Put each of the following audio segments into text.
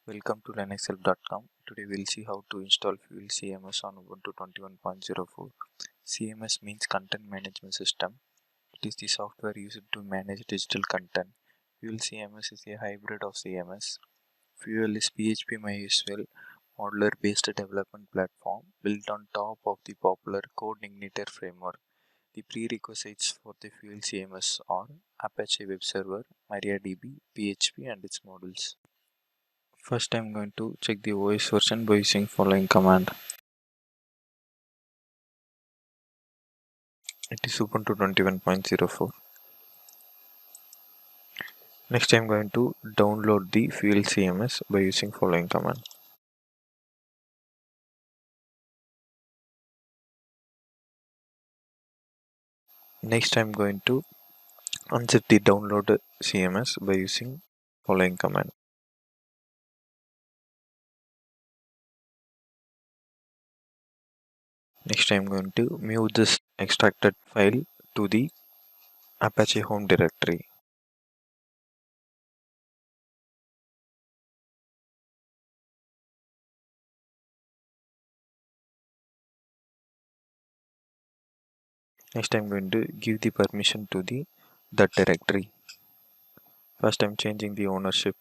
Welcome to linuxhelp.com. Today we'll see how to install Fuel CMS on Ubuntu 21.04. CMS means Content Management System. It is the software used to manage digital content. Fuel CMS is a hybrid of CMS. Fuel is PHP MySQL modular-based development platform built on top of the popular code igniter framework. The prerequisites for the Fuel CMS are Apache Web Server, MariaDB, PHP and its modules. First, I'm going to check the OS version by using following command. It is Ubuntu 21.04. Next, I'm going to download the Fuel CMS by using following command. Next, I'm going to unzip the download CMS by using following command. Next, I'm going to move this extracted file to the Apache home directory. Next, I'm going to give the permission to that directory. First, I'm changing the ownership.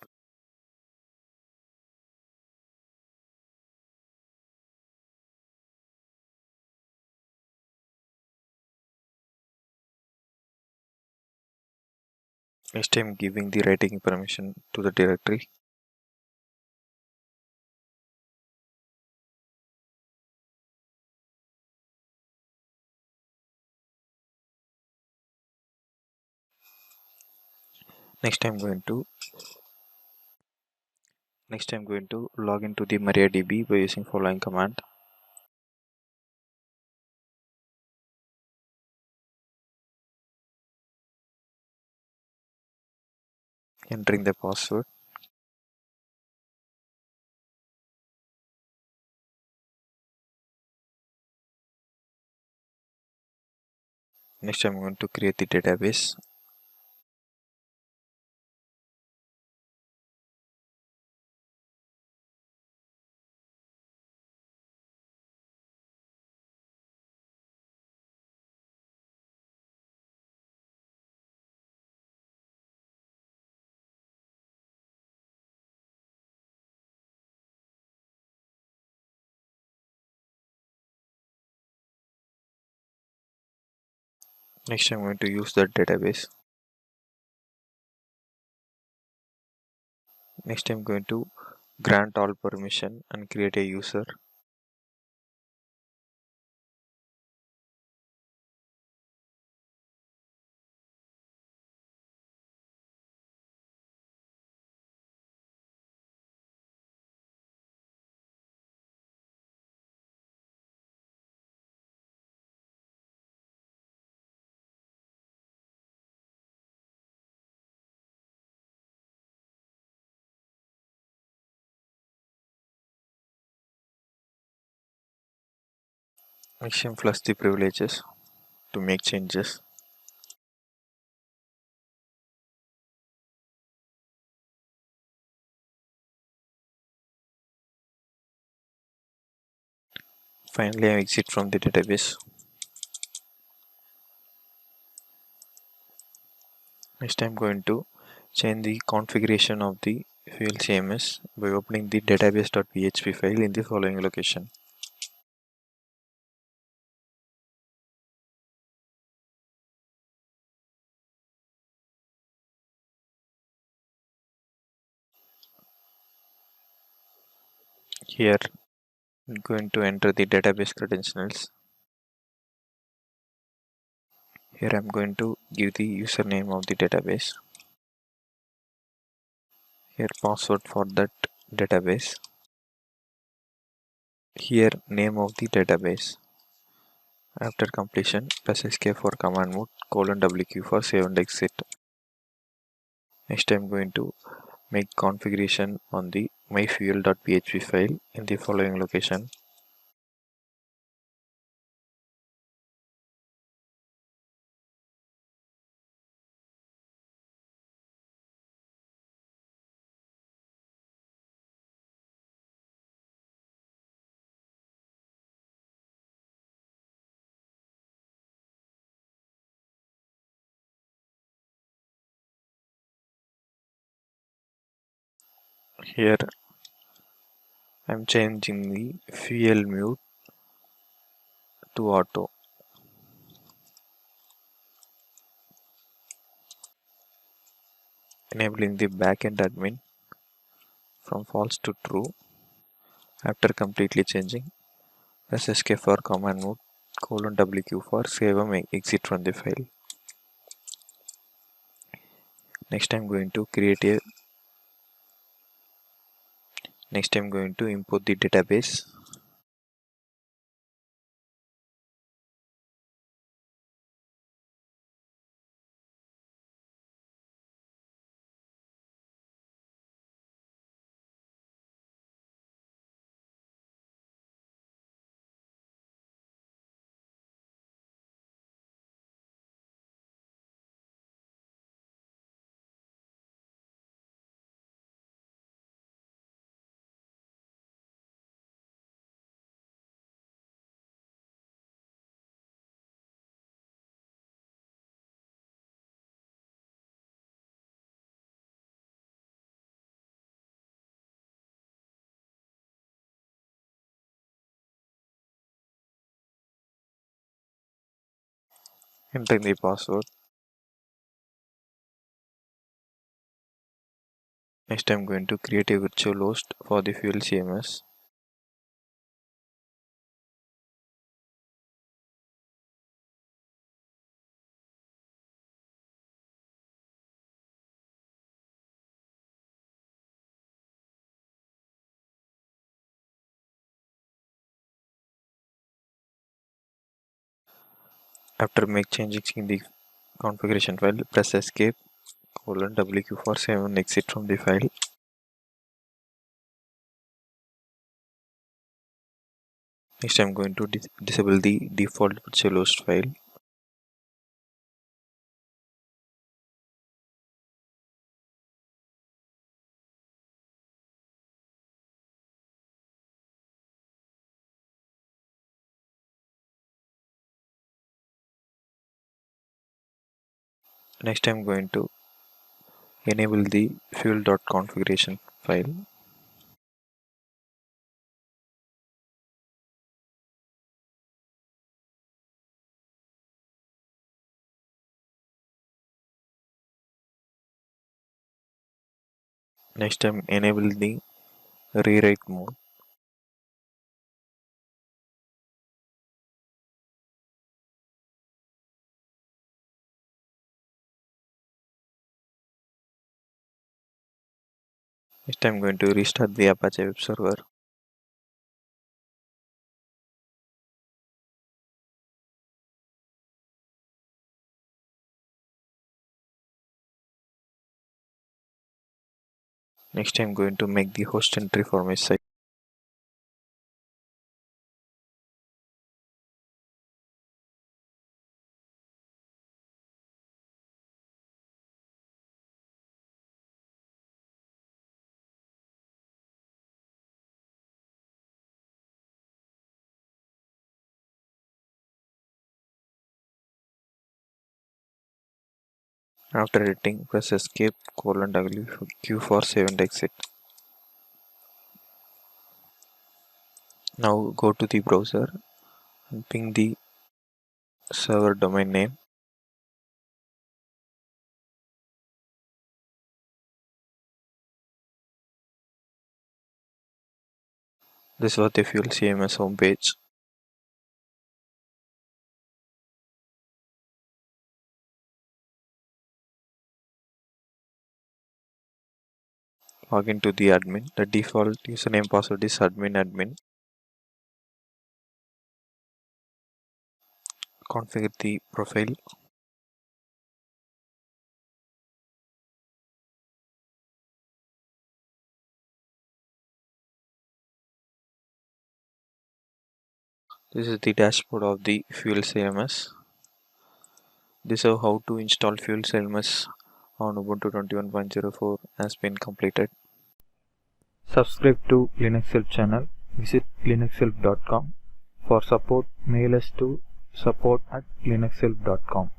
Next, I'm giving the writing permission to the directory. Next, I'm going to log into the MariaDB by using following command. Entering the password. Next, I'm going to create the database. Next, I'm going to use that database. Next, I'm going to grant all permission and create a user. Next, I'm flush the privileges to make changes. Finally, I exit from the database. Next, I'm going to change the configuration of the Fuel CMS by opening the database.php file in the following location. Here, I'm going to enter the database credentials. Here I'm going to give the username of the database. Here password for that database. Here name of the database. After completion, press escape for command mode, :WQ for save and exit. Next I'm going to make configuration on the myfuel.php file in the following location. Here I'm changing the fuel mute to auto, enabling the backend admin from false to true. After completely changing, press escape for command mode, :WQ for save and exit from the file. Next I'm going to import the database. Enter the password. Next I'm going to create a virtual host for the Fuel CMS. After make changes in the configuration file, press escape, :WQ for save and exit from the file. Next I'm going to disable the default virtual host file. Next I'm going to enable the fuel.configuration file. Next I'm enable the rewrite mode. Next I'm going to restart the Apache web server. Next I'm going to make the host entry for my site. After editing, press escape, :WQ for save and exit. Now go to the browser and ping the server domain name. This was the Fuel CMS homepage. Log into the admin. The default username password is admin. Configure the profile. This is the dashboard of the Fuel CMS. This is how to install Fuel CMS on Ubuntu 21.04 has been completed. Subscribe to Linux Help channel. Visit linuxhelp.com. For support, mail us to support@linuxhelp.com.